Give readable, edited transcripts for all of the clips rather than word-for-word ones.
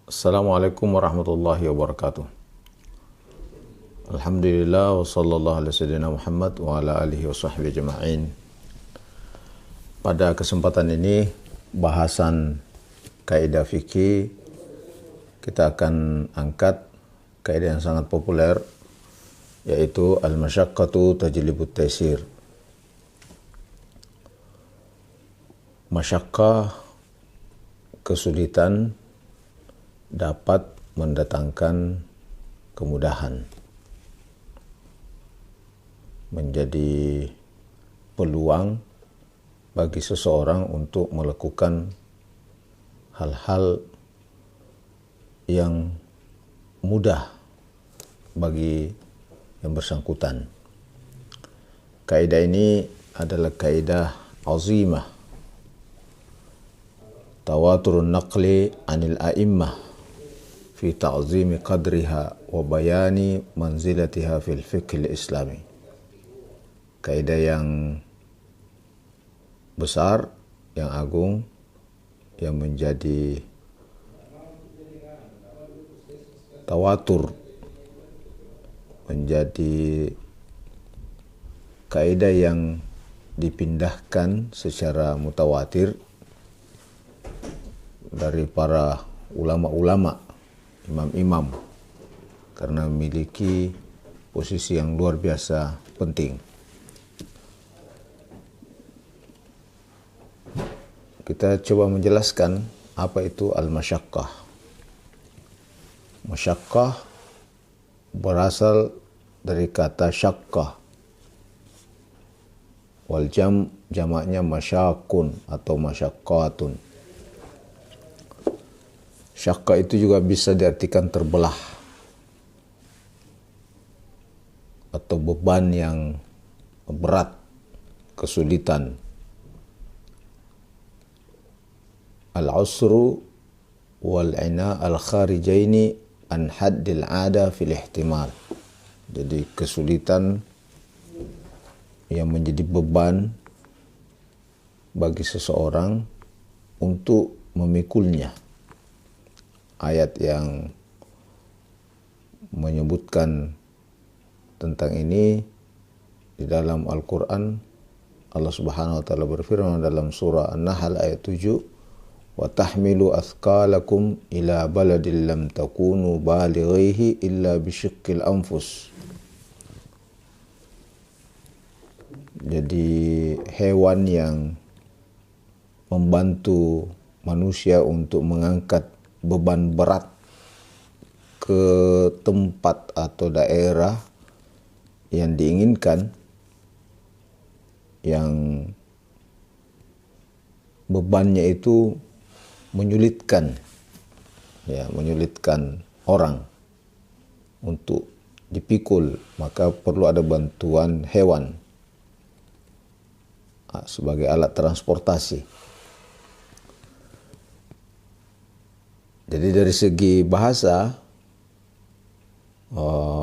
Assalamualaikum warahmatullahi wabarakatuh. Alhamdulillah wa sallallahu ala sayyidina Muhammad wa ala alihi wa sahbihi ajma'in. Pada kesempatan ini bahasan kaidah fikih, kita akan angkat kaidah yang sangat populer, yaitu al-masyaqqatu tajlibut taysir. Masyaqqah, kesulitan, dapat mendatangkan kemudahan, menjadi peluang bagi seseorang untuk melakukan hal-hal yang mudah bagi yang bersangkutan. Kaidah ini adalah kaidah azimah, tawaturun naqli anil a'immah fi ta'zimi qadriha wa bayani manzilatiha fil fiqh islami. Kaidah yang besar, yang agung, yang menjadi tawatur, menjadi kaidah yang dipindahkan secara mutawatir dari para ulama-ulama, imam-imam, karena memiliki posisi yang luar biasa penting. Kita coba menjelaskan apa itu al-masyaqqah. Masyaqqah berasal dari kata syaqqah, wal jamaknya masyaqqun atau masyaqqatun. Syaqqa itu juga bisa diartikan terbelah atau beban yang berat, kesulitan. Al-usru wal-ina al-kharijaini an haddil ada fil ihtimal. Jadi kesulitan yang menjadi beban bagi seseorang untuk memikulnya. Ayat yang menyebutkan tentang ini di dalam Al-Quran, Allah Subhanahu wa Ta'ala berfirman dalam surah An-Nahl ayat 7, wa tahmilu athqalakum ila baladin lam takunu balighihi illa bisyiqqil anfus. Jadi hewan yang membantu manusia untuk mengangkat beban berat ke tempat atau daerah yang diinginkan, yang bebannya itu menyulitkan, menyulitkan orang untuk dipikul, maka perlu ada bantuan hewan sebagai alat transportasi. Jadi dari segi bahasa,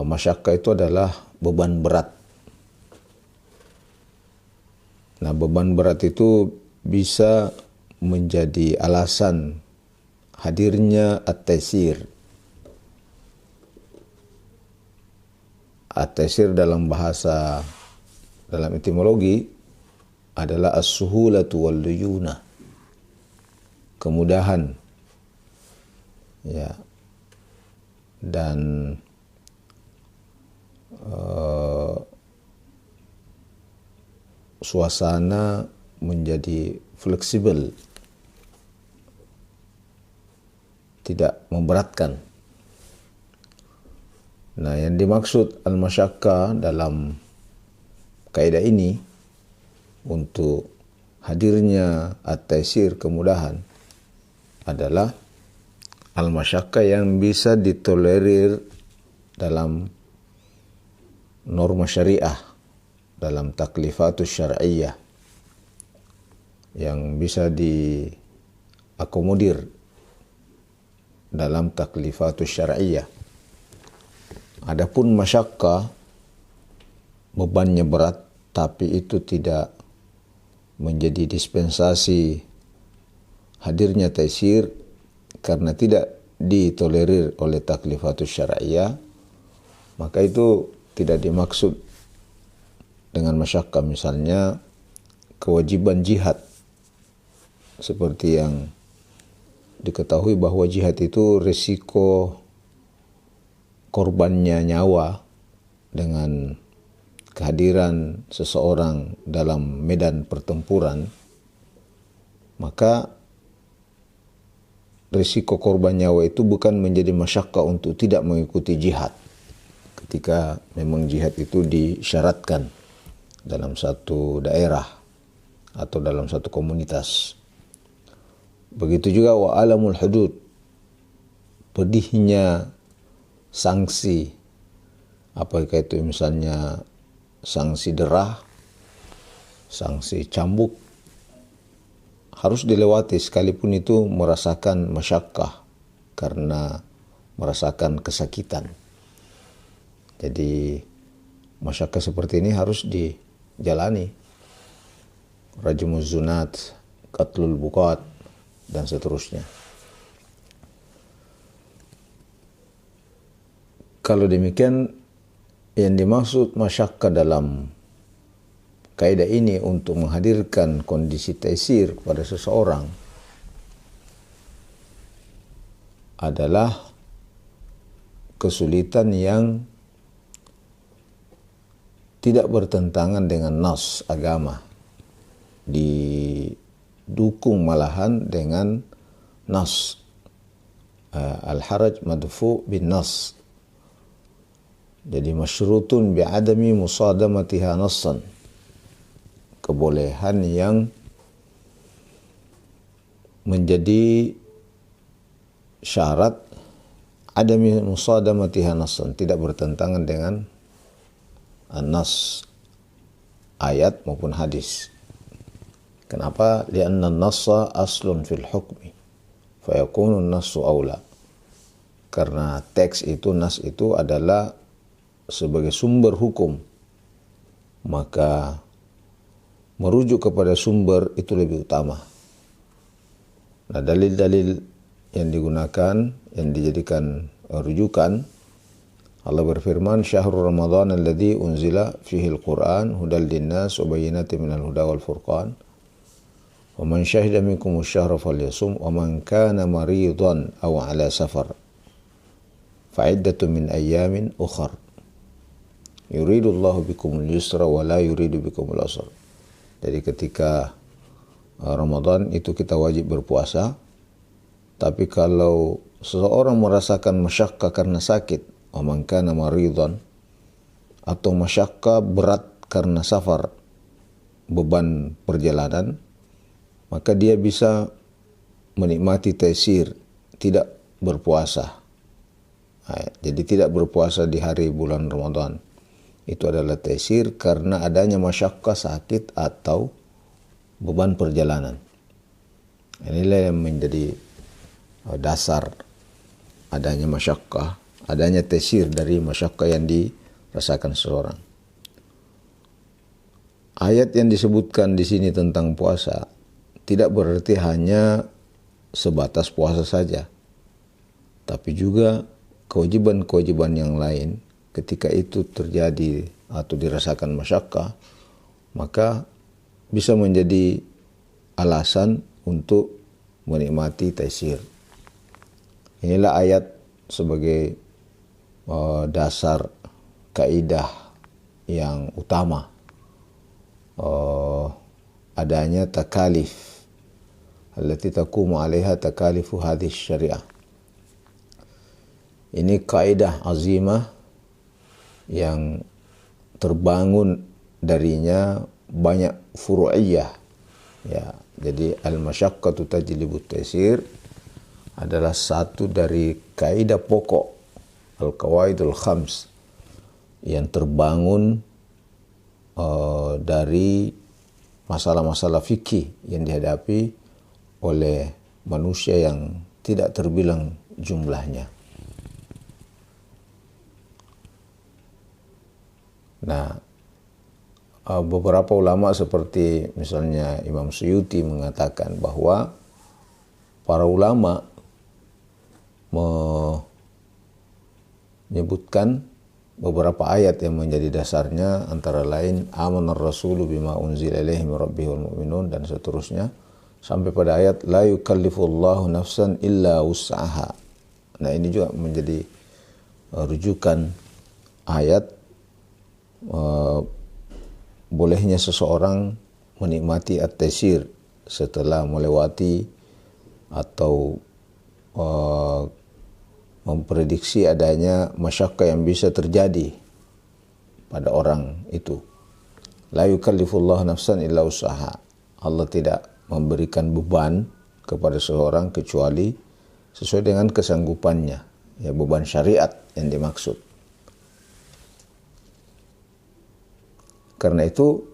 masyaqqah itu adalah beban berat. Nah, beban berat itu bisa menjadi alasan hadirnya at-taysir. At-taysir dalam bahasa, dalam etimologi adalah as-suhulatu wal-luyuna, kemudahan. Ya, dan suasana menjadi fleksibel, tidak memberatkan. Nah, yang dimaksud al-masyaqqah dalam kaidah ini untuk hadirnya at-taysir, kemudahan, adalah al-masyaqqah yang bisa ditolerir dalam norma syariah, dalam taklifatus syar'iyyah, yang bisa diakomodir dalam taklifatus syar'iyyah. Adapun masyaqqah, bebannya berat, tapi itu tidak menjadi dispensasi hadirnya taysir, karena tidak ditolerir oleh taklifatus syar'iyah, maka itu tidak dimaksud dengan masyaqqah. Misalnya kewajiban jihad, seperti yang diketahui bahwa jihad itu risiko korbannya nyawa dengan kehadiran seseorang dalam medan pertempuran, maka risiko korban nyawa itu bukan menjadi masyaqqah untuk tidak mengikuti jihad ketika memang jihad itu disyaratkan dalam satu daerah atau dalam satu komunitas. Begitu juga wa alamul hudud, pedihnya sanksi, apakah itu misalnya sanksi derah, sanksi cambuk, harus dilewati sekalipun itu merasakan masyaqqah karena merasakan kesakitan. Jadi masyaqqah seperti ini harus dijalani. Rajmuz zunat, qatlul buqat, dan seterusnya. Kalau demikian, yang dimaksud masyaqqah dalam kaidah ini untuk menghadirkan kondisi taisir kepada seseorang adalah kesulitan yang tidak bertentangan dengan nas agama, didukung malahan dengan nas. Al-haraj madfu' bin nas. Jadi masyrutun bi'adami musadamatiha nassan. Kebolehan yang menjadi syarat adami musadamatiha nassan, tidak bertentangan dengan nas ayat maupun hadis. Kenapa? Lianna an-nassa aslun fil hukmi fayakunu an-nassu aula. Karena teks itu, nas itu adalah sebagai sumber hukum, maka merujuk kepada sumber itu lebih utama. Nah, dalil-dalil yang digunakan, yang dijadikan rujukan, Allah berfirman, "Syahrul Ramadan alladzi unzila fihi al-Qur'an hudal linnas wa bayyinatin minal huda wal furqan. Wa man syahida minkum asy-syahra falyasum wa man kana maridan aw 'ala safar fa'iddatun min ayyamin ukhar. Yuridullahu bikumul yusra wa la yuridu bikumul usra." Jadi ketika Ramadan itu kita wajib berpuasa, tapi kalau seseorang merasakan masyaqqah karena sakit, wa man kana maridan, atau masyaqqah berat karena safar, beban perjalanan, maka dia bisa menikmati taisir, tidak berpuasa. Jadi tidak berpuasa di hari bulan Ramadan. Itu adalah taisir karena adanya masyaqqah, sakit atau beban perjalanan. Inilah yang menjadi dasar adanya masyaqqah, adanya taisir dari masyaqqah yang dirasakan seseorang. Ayat yang disebutkan di sini tentang puasa tidak berarti hanya sebatas puasa saja, tapi juga kewajiban-kewajiban yang lain. Ketika itu terjadi atau dirasakan masyaqqah, maka bisa menjadi alasan untuk menikmati taisir. Inilah ayat sebagai dasar kaidah yang utama, adanya takalif allati taqumu 'alaiha takalifu hadhihi syariah. Ini kaidah azimah yang terbangun darinya banyak furu'iyah. Ya, jadi al-masyaqqatu tajlibut taisir adalah satu dari kaidah pokok al-qawaidul khams yang terbangun dari masalah-masalah fikih yang dihadapi oleh manusia yang tidak terbilang jumlahnya. Nah, beberapa ulama seperti misalnya Imam Suyuti mengatakan bahwa para ulama menyebutkan beberapa ayat yang menjadi dasarnya, antara lain amanar rasulu bima unzila ilaihi min rabbih wal mu'minun dan seterusnya, sampai pada ayat la yukallifullahu nafsan illa wus'aha. Nah, ini juga menjadi rujukan ayat bolehnya seseorang menikmati at-taysir setelah melewati atau memprediksi adanya masyakka yang bisa terjadi pada orang itu. La yukallifullahu nafsan illa usaha. Allah tidak memberikan beban kepada seseorang kecuali sesuai dengan kesanggupannya. Ya, beban syariat yang dimaksud. Karena itu,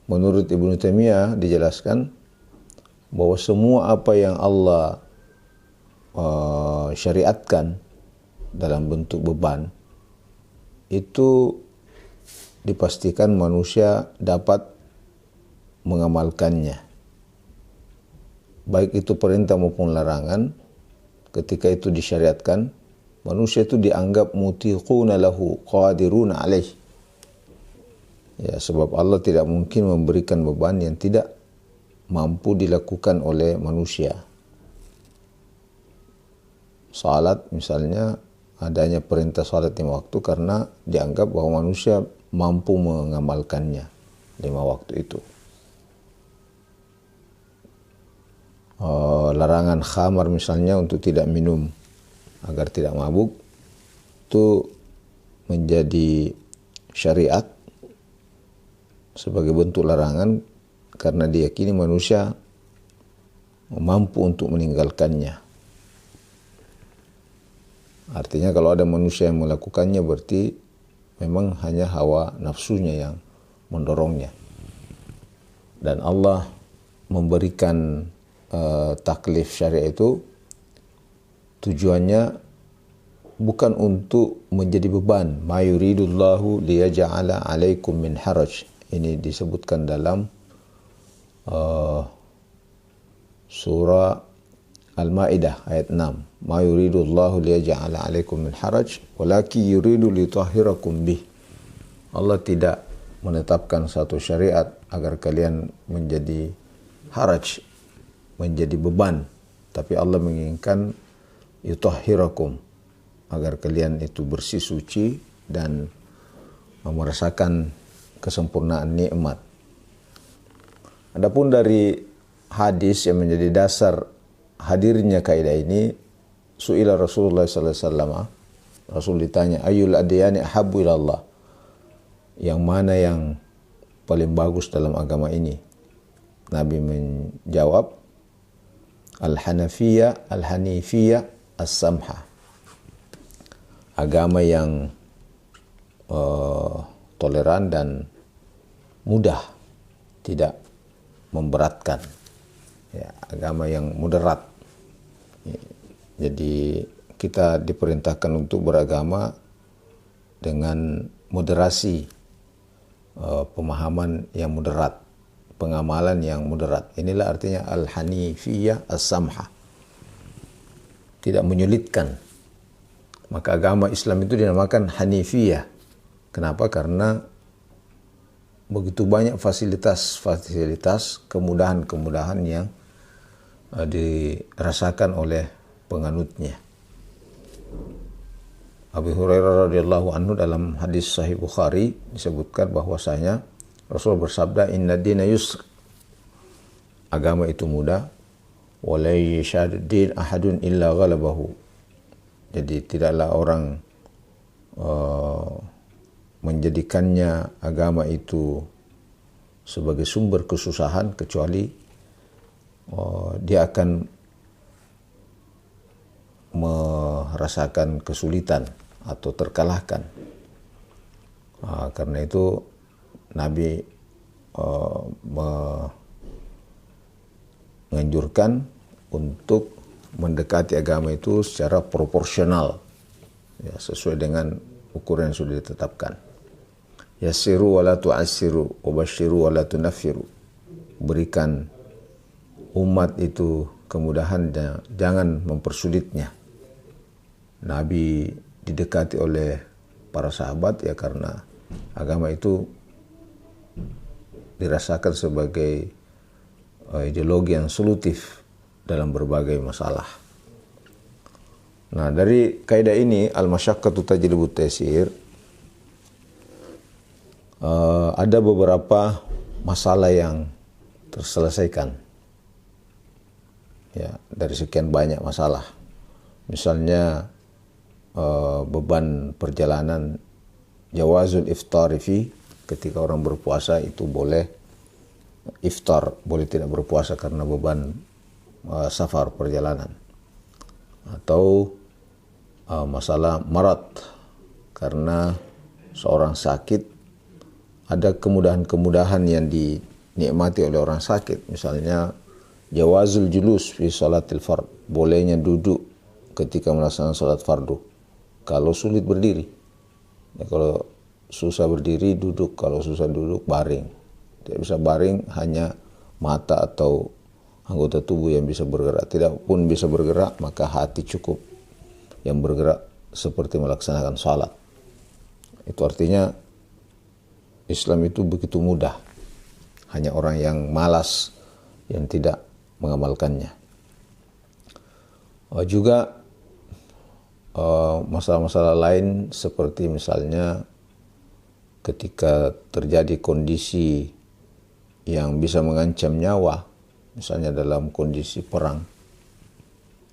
menurut Ibnu Taimiyah dijelaskan bahwa semua apa yang Allah syariatkan dalam bentuk beban itu dipastikan manusia dapat mengamalkannya, baik itu perintah maupun larangan. Ketika itu disyariatkan, manusia itu dianggap mutiquna lahu qadiruna alaih. Ya, sebab Allah tidak mungkin memberikan beban yang tidak mampu dilakukan oleh manusia. Salat misalnya, adanya perintah salat 5 waktu karena dianggap bahwa manusia mampu mengamalkannya 5 waktu itu. Larangan khamar misalnya untuk tidak minum agar tidak mabuk, itu menjadi syariat sebagai bentuk larangan karena diyakini manusia mampu untuk meninggalkannya. Artinya kalau ada manusia yang melakukannya berarti memang hanya hawa nafsunya yang mendorongnya. Dan Allah memberikan taklif syariah itu tujuannya bukan untuk menjadi beban. Ma yuridullahu liyaj'ala 'alaikum min haraj. Ini disebutkan dalam surah Al-Maidah ayat 6. Ma yuridullahu liyaj'ala 'alaikum min haraj walakin yuridu litahhirakum bih. Allah tidak menetapkan satu syariat agar kalian menjadi haraj, menjadi beban, tapi Allah menginginkan yutahhirakum, agar kalian itu bersih suci dan merasakan kesempurnaan nikmat. Adapun dari hadis yang menjadi dasar hadirnya kaidah ini, su'ila Rasulullah sallallahu alaihi wasallam, Rasul ditanya, ayyul adyani ahabbu ila Allah, yang mana yang paling bagus dalam agama ini? Nabi menjawab, Al-Hanafiyah, Al-Hanifiyah, As-Samha. Agama yang toleran dan mudah, tidak memberatkan. Ya, agama yang moderat. Jadi kita diperintahkan untuk beragama dengan moderasi, pemahaman yang moderat, pengamalan yang moderat. Inilah artinya Al-Hanifiyah As-Samha. Tidak menyulitkan. Maka agama Islam itu dinamakan Hanifiyah. Kenapa? Karena begitu banyak fasilitas, kemudahan-kemudahan yang dirasakan oleh penganutnya. Abu Hurairah radhiyallahu anhu dalam hadis Sahih Bukhari disebutkan bahwasanya Rasul bersabda, Inna dina yusr, agama itu mudah, wa la yashaddid ahadun illa ghalabahu. Jadi tidaklah orang menjadikannya agama itu sebagai sumber kesusahan kecuali dia akan merasakan kesulitan atau terkalahkan. Karena itu Nabi menganjurkan untuk mendekati agama itu secara proporsional, ya, sesuai dengan ukuran yang sudah ditetapkan. Yassiru wa la tu'assiru, wabashiru wa la tunaffiru. Berikan umat itu kemudahan dan jangan mempersulitnya. Nabi didekati oleh para sahabat, ya karena agama itu dirasakan sebagai ideologi yang solutif dalam berbagai masalah. Nah, dari kaidah ini al-masyaqqatu tajlibut taysir, ada beberapa masalah yang terselesaikan. Ya, dari sekian banyak masalah. Misalnya beban perjalanan, jawazul iftari fi, ketika orang berpuasa itu boleh iftar, boleh tidak berpuasa karena beban safar, perjalanan. Atau masalah marat, karena seorang sakit, ada kemudahan-kemudahan yang dinikmati oleh orang sakit. Misalnya jawazul julus fi salatil fard, bolehnya duduk ketika melaksanakan salat fardu kalau sulit berdiri. Ya, kalau susah berdiri duduk, kalau susah duduk baring. Tidak bisa baring, hanya mata atau anggota tubuh yang bisa bergerak. Tidak pun bisa bergerak, maka hati cukup yang bergerak seperti melaksanakan salat. Itu artinya Islam itu begitu mudah. Hanya orang yang malas yang tidak mengamalkannya. Juga masalah-masalah lain seperti misalnya ketika terjadi kondisi yang bisa mengancam nyawa, misalnya dalam kondisi perang,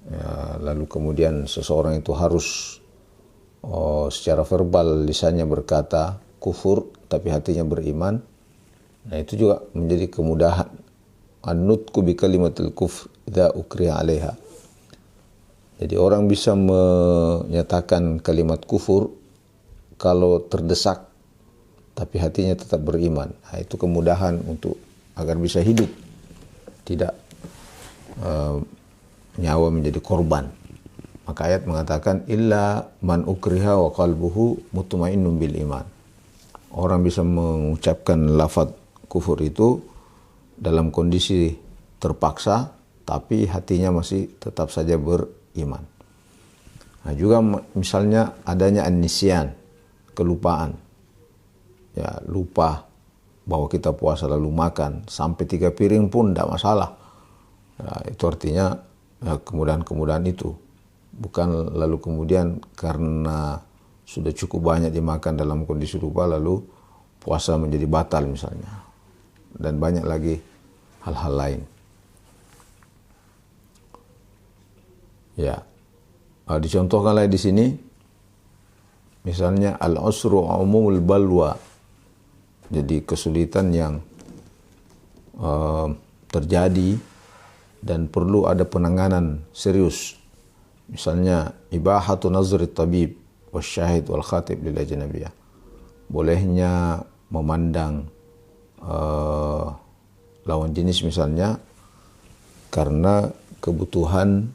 ya, lalu kemudian seseorang itu harus secara verbal lisannya berkata kufur tapi hatinya beriman. Nah, itu juga menjadi kemudahan. An-nutqu bi kalimatil kufr idza ukriha 'alaiha. Jadi orang bisa menyatakan kalimat kufur kalau terdesak tapi hatinya tetap beriman. Nah, itu kemudahan untuk agar bisa hidup, tidak nyawa menjadi korban. Maka ayat mengatakan illa man ukriha wa qalbuhu mutmainnun bil iman. Orang bisa mengucapkan lafaz kufur itu dalam kondisi terpaksa, tapi hatinya masih tetap saja beriman. Nah, juga misalnya adanya an-nisyan, kelupaan. Ya, lupa bahwa kita puasa lalu makan sampai 3 piring pun tidak masalah. Nah, itu artinya kemudahan-kemudahan itu. Bukan lalu kemudian karena sudah cukup banyak dimakan dalam kondisi lupa lalu puasa menjadi batal misalnya. Dan banyak lagi hal-hal lain. Ya, dicontohkan lagi di sini, misalnya al-usru umumul balwa, jadi kesulitan yang terjadi dan perlu ada penanganan serius. Misalnya ibahatu nazri tabib wasyahid wal khatib lil ajnabiyah, bolehnya memandang lawan jenis misalnya karena kebutuhan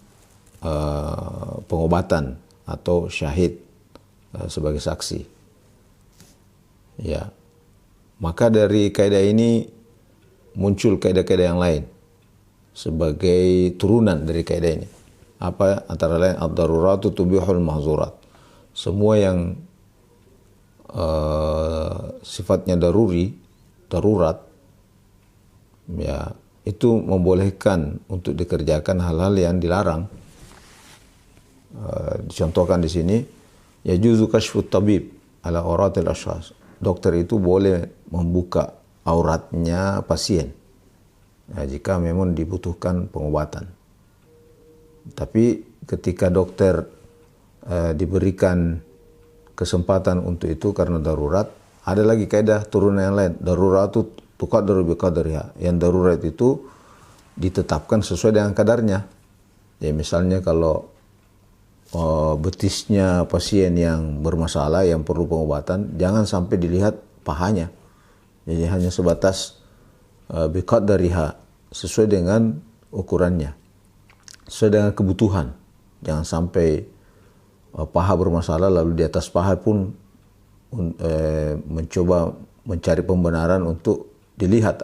pengobatan atau syahid sebagai saksi. Ya, maka dari kaidah ini muncul kaidah-kaidah yang lain sebagai turunan dari kaidah ini. Apa? Antara lain ad-daruratu tubihul mahzurat. Semua yang sifatnya darurat, ya, itu membolehkan untuk dikerjakan hal-hal yang dilarang. Dicontohkan di sini, yajuzu kashfut tabib ala auratil ashkhas. Dokter itu boleh membuka auratnya pasien, ya, jika memang dibutuhkan pengobatan. Tapi ketika dokter diberikan kesempatan untuk itu karena darurat, ada lagi kaidah turunan yang lain. Daruratu tuqaddaru biqadriha. Yang darurat itu ditetapkan sesuai dengan kadarnya. Ya, misalnya kalau betisnya pasien yang bermasalah yang perlu pengobatan, jangan sampai dilihat pahanya. Jadi hanya sebatas biqadriha, sesuai dengan ukurannya, sesuai dengan kebutuhan. Jangan sampai paha bermasalah lalu di atas paha pun mencoba mencari pembenaran untuk dilihat.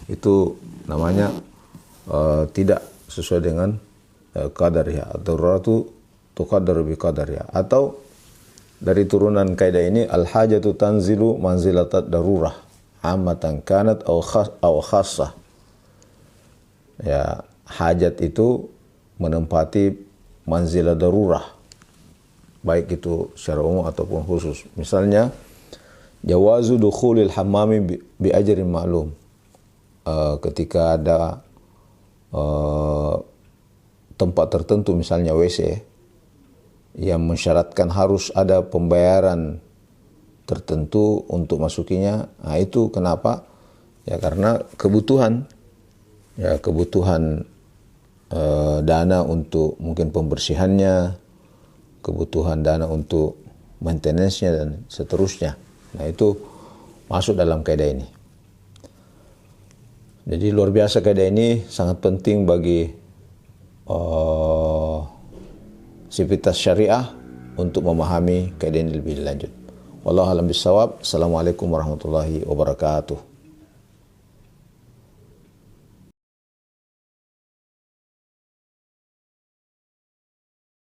Itu namanya tidak sesuai dengan qadariha. Ad-daruratu tuqaddaru biqadar ya. Atau dari turunan kaidah ini al-hajatu tanzilu manzilatat darurah ammatan kanat aw khassah. Ya, hajat itu menempati manzilah darurah, baik itu secara umum ataupun khusus. Misalnya jawazu dukhulil hammami bi ajrin ma'lum. Ketika ada tempat tertentu misalnya WC yang mensyaratkan harus ada pembayaran tertentu untuk masukinya. Nah, itu kenapa? Ya karena kebutuhan dana untuk mungkin pembersihannya, kebutuhan dana untuk maintenance-nya dan seterusnya. Nah, itu masuk dalam kaidah ini. Jadi luar biasa kaidah ini sangat penting bagi sivitas syariah untuk memahami kaidah ini lebih lanjut. Wallahu a'lam bishawab. Assalamualaikum warahmatullahi wabarakatuh.